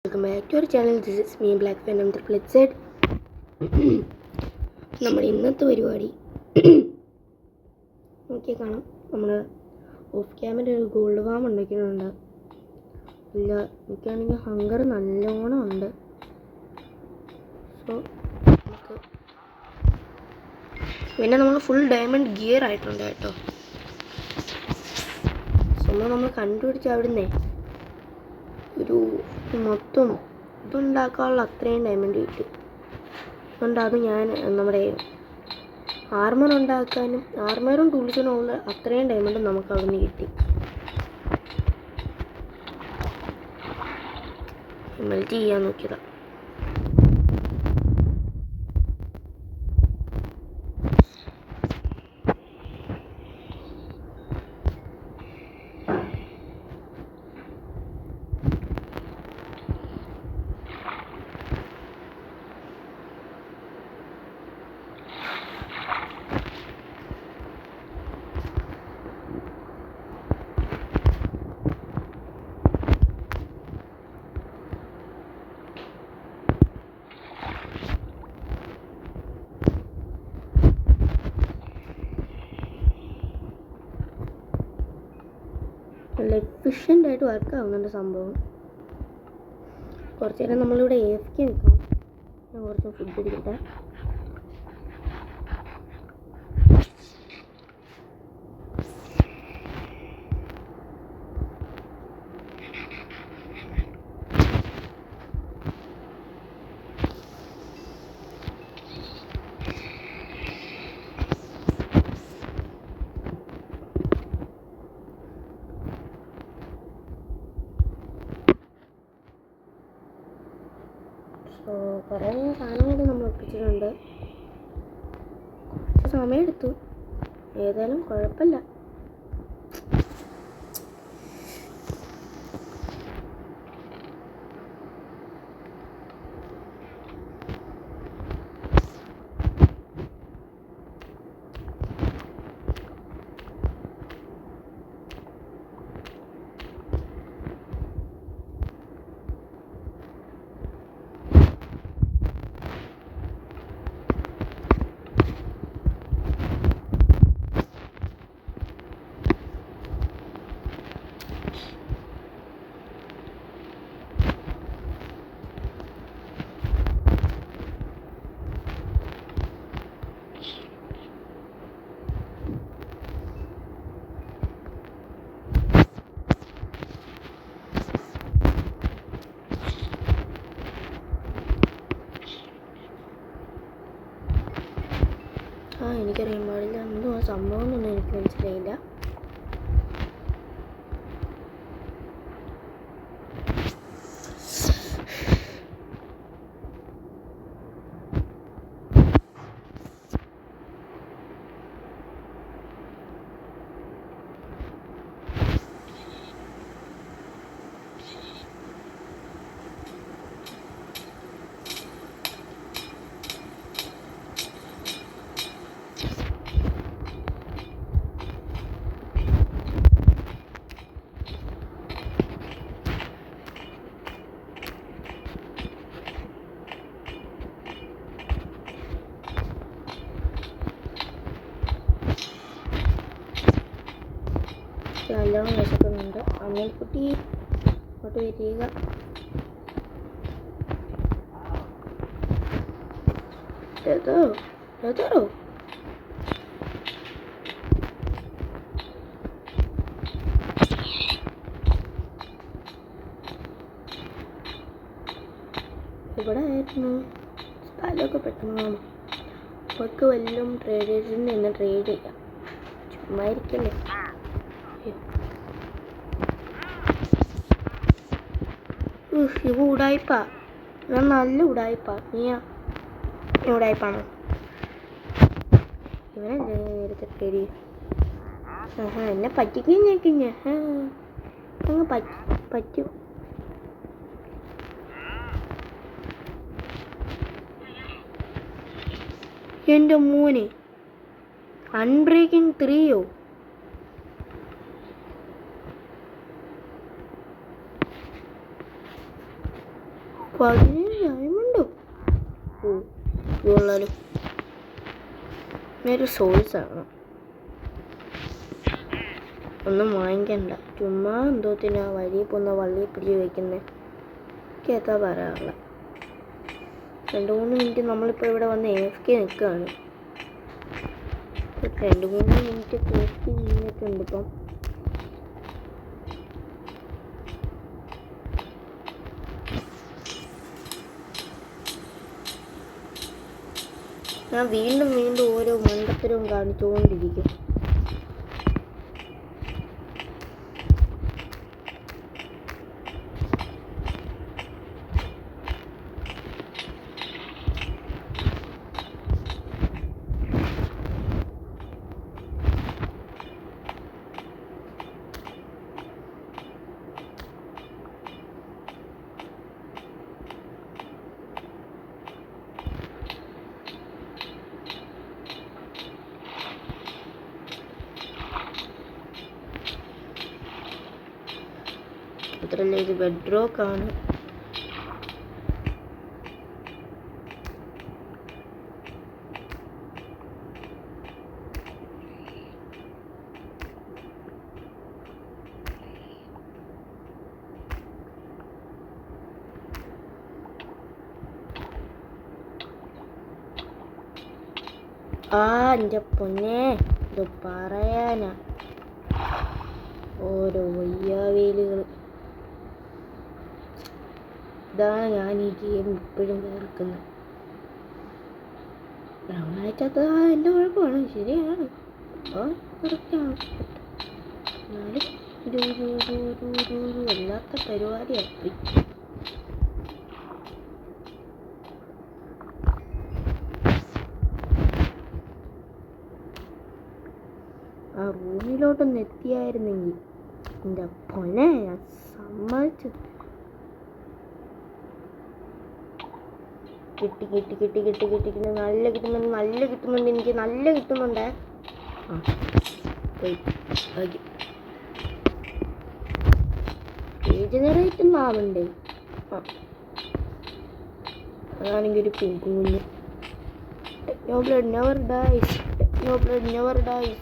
Welcome back to our channel. This is me black phantom Z. നമ്മുടെ ഇന്നത്തെ പരിപാടി നോക്കിയാൽ കാണാം. നമ്മൾ ഓഫ് ക്യാമറ ഒരു ഗോൾഡ് ഫാം ഉണ്ടാക്കിയിട്ടുണ്ട്. ഇല്ല, എനിക്കാണെങ്കിൽ ഹങ്കർ നല്ലോണം ഉണ്ട്. സോ നമുക്ക് പിന്നെ നമ്മൾ ഫുൾ ഡയമണ്ട് ഗിയർ ആയിട്ടുണ്ട് കേട്ടോ. സംഭവം നമ്മൾ കണ്ടുപിടിച്ച അവിടുന്ന് ഒരു മൊത്തം ഇതുണ്ടാക്കാനുള്ള അത്രയും ഡയമണ്ട് കിട്ടും. അതുകൊണ്ട് അത് ഞാൻ നമ്മുടെ ആർമർ ഉണ്ടാക്കാനും ആർമറും ടൂൾസിനും ഉള്ള അത്രയും ഡയമണ്ട് നമുക്ക് അവിടെ നിന്ന് കിട്ടി. മെൽറ്റ് ചെയ്യാൻ നോക്കിയതാണ്. നല്ല എഫിഷ്യൻ്റായിട്ട് വർക്ക് ആവുന്നുണ്ട് സംഭവം. കുറച്ച് നേരം നമ്മളിവിടെ AFK നിൽക്കണം. ഞാൻ കുറച്ച് ഫുഡ് പിടിക്കട്ടെ. കുറേ സാധനങ്ങൾ നമ്മൾ ഒപ്പിച്ചിട്ടുണ്ട്. കുറച്ച് സമയമെടുത്തു, ഏതായാലും കുഴപ്പമില്ല. എനിക്കറിയാൻ പാടില്ല, എന്തോ ആ സംഭവം എന്നൊന്നും എനിക്ക് മനസ്സിലായില്ല. നല്ലോണം വിശക്കുന്നുണ്ട്. അമ്മേൽക്കുട്ടി അങ്ങോട്ട് വരിക. ഏതോ ഇവിടെ ആയിരുന്നു സ്ഥലമൊക്കെ പെട്ടെന്ന് കാണാം. നമുക്ക് വല്ലതും ട്രേഡേഴ്സിൽ നിന്ന് ട്രേഡ് ചെയ്യാം. ചുമ്മാ ഇരിക്കല്ലേ. ഇവ ഉടായിപ്പാ, ഞാൻ നല്ല ഉടായിപ്പാ. നീ ഉടായിപ്പാണോ? ഇവനെന്താ നേരത്തെ പേടി? എന്നെ പറ്റിക്കഴിഞ്ഞ അങ്ങ് പറ്റും. എൻ്റെ മോനെ അൺബ്രേക്കിംഗ് 3യോ? 17 ഡയമണ്ടോ? ഓ കൊള്ളാലോ. ഒരു സോഴ്സാണ്, ഒന്നും വാങ്ങിക്കണ്ട. ചുമ്മാ എന്തോത്തിനാ വഴി പോകുന്ന വള്ളിയെ പിടിച്ച് വയ്ക്കുന്നത്. കേട്ടാ പറയാനുള്ള 2-3 മിനിറ്റ് നമ്മളിപ്പോൾ ഇവിടെ വന്ന് AFK നിൽക്കുകയാണ്. 2-3 മിനിറ്റ് AFK നിന്നിട്ടുണ്ട്. ഇപ്പം ഞാൻ വീണ്ടും ഓരോ മണ്ടത്തരവും കാണിച്ചുകൊണ്ടിരിക്കും. മാത്രമല്ല ഇത് ബെഡ്റോക്കാണ്. എൻ്റെ പൊന്നെ, ഇത് പറയാനാ ഓരോ വയ്യാവേലുകൾ. ഇതാണ് ഞാൻ ഈ ഗെയിം ഇപ്പോഴും കേൾക്കുന്നത്. ബ്രൗണായിട്ടത് എൻ്റെ കുഴപ്പമാണ്, ശരിയാണ്. അപ്പോൾ കറക്റ്റാണ്. എന്നാലും ഒരു വല്ലാത്ത പരിപാടിയായി. ആ റൂമിലോട്ടൊന്ന് എത്തിയായിരുന്നെങ്കിൽ എൻ്റെ പൊന്നെ ഞാൻ സമ്മതിച്ചു. കിട്ടി നല്ല കിട്ടുന്നുണ്ട് എനിക്ക് നല്ല കിട്ടുന്നുണ്ട്. ജനറേറ്റ് ഒന്നും ആവണ്ടേ? അതാണെങ്കിൽ ഒരു കുഞ്ഞ്. No blood never dies. No blood never dies.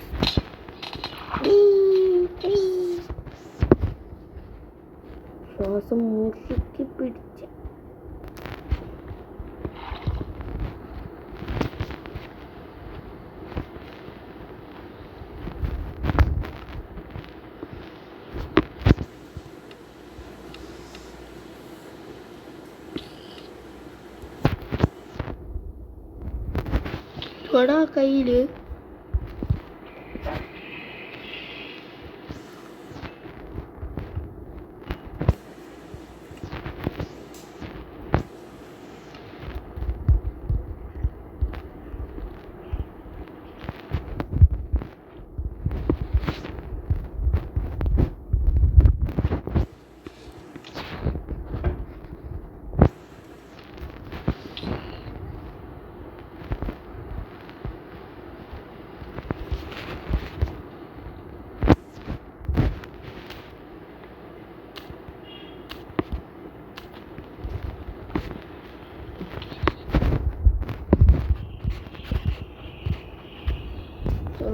ശ്വാസം മുറുക്കി പിടിച്ച് തൊടാ കയ്യില്.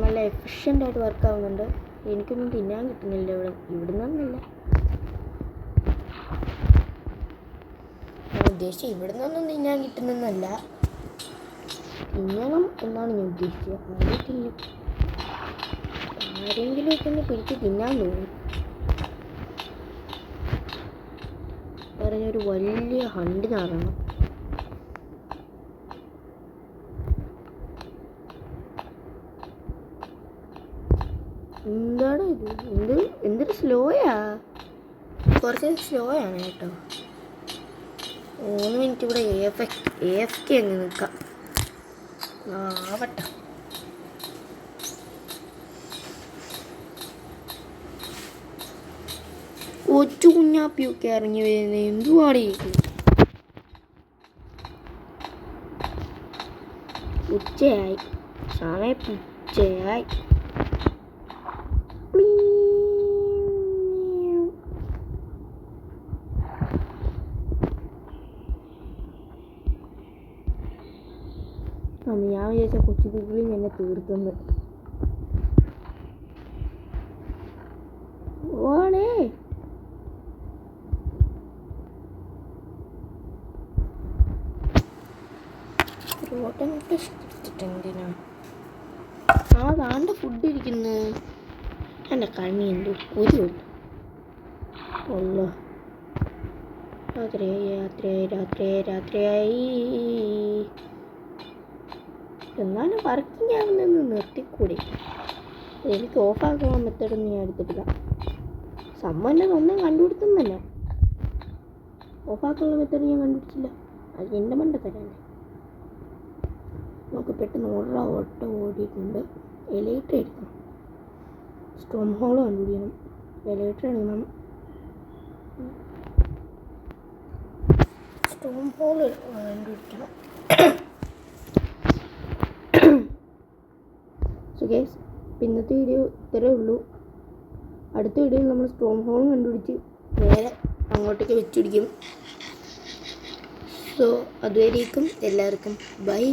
നല്ല എഫിഷ്യൻ്റായിട്ട് വർക്ക് ആവുന്നുണ്ട്. എനിക്കൊന്നും തിന്നാൻ കിട്ടുന്നില്ല ഇവിടുന്നൊന്നുമില്ല. ഞാൻ ഉദ്ദേശിച്ചത് ഇവിടുന്നൊന്നും തിന്നാൻ കിട്ടുന്നല്ല, തിന്നണം എന്നാണ് ഞാൻ ഉദ്ദേശിച്ചത്. ആരും തിന്നും, ആരെങ്കിലും ഒക്കെ ഒന്ന് പിടിച്ച് തിന്നാൻ തോന്നും. പറഞ്ഞൊരു വലിയ ഹണ്ട് നടണം. എന്താണ് ഇത്? എന്തൊരു സ്ലോയാ, കുറച്ച് സ്ലോയാണ് കേട്ടോ. 3 മിനിറ്റ് ഇവിടെ AFK അങ്ങ് നിൽക്കാം. ആവട്ടെ. കൊച്ചു കുഞ്ഞാപ്പിയൊക്കെ ഇറങ്ങി വരുന്നത് എന്തുവാടി? ഉച്ചയായി, സമയം ഉച്ചയായി. ഞാൻ വിചാരിച്ച കൊച്ചു കുക്കിളിൽ എന്നെ തീർത്തുന്നത്. ഓടേ എന്തിനാ താണ്ട ഫുഡ് ഇരിക്കുന്നു. എൻ്റെ കണ്ണി എന്തോ ഒരു ഉള്ളു. രാത്രിയായി എന്നാലും വർക്കിംഗ് ആവുന്നെന്ന് നിർത്തിക്കൂടി. എനിക്ക് ഓഫാക്കാനുള്ള മെത്തേഡൊന്നും ഞാൻ എടുത്തിട്ടില്ല. സമ്മന്നെ ഒന്നും കണ്ടുപിടുത്തുന്നല്ല. ഓഫാക്കാനുള്ള മെത്തേഡ് ഞാൻ കണ്ടുപിടിച്ചില്ല. അത് എൻ്റെ മണ്ട തരാല്ലേ. നമുക്ക് പെട്ടെന്ന് ഓടിയിട്ടുണ്ട്. എലൈറ്റർ എടുക്കണം. സ്റ്റോം ഹോൾ കണ്ടുപിടിക്കണം. എലൈറ്റർ എടുക്കണം. സ്റ്റോം ഹോൾ കണ്ടുപിടിക്കണം. സോ ഗൈസ്, ഇന്നത്തെ വീഡിയോ ഇത്രയേ ഉള്ളൂ. അടുത്ത വീഡിയോയിൽ നമ്മൾ സ്റ്റോം ഹോളും കണ്ടുപിടിച്ച് നേരെ അങ്ങോട്ടേക്ക് വെച്ചുപിടിക്കും. സോ അതുവരേക്കും എല്ലാവർക്കും ബൈ.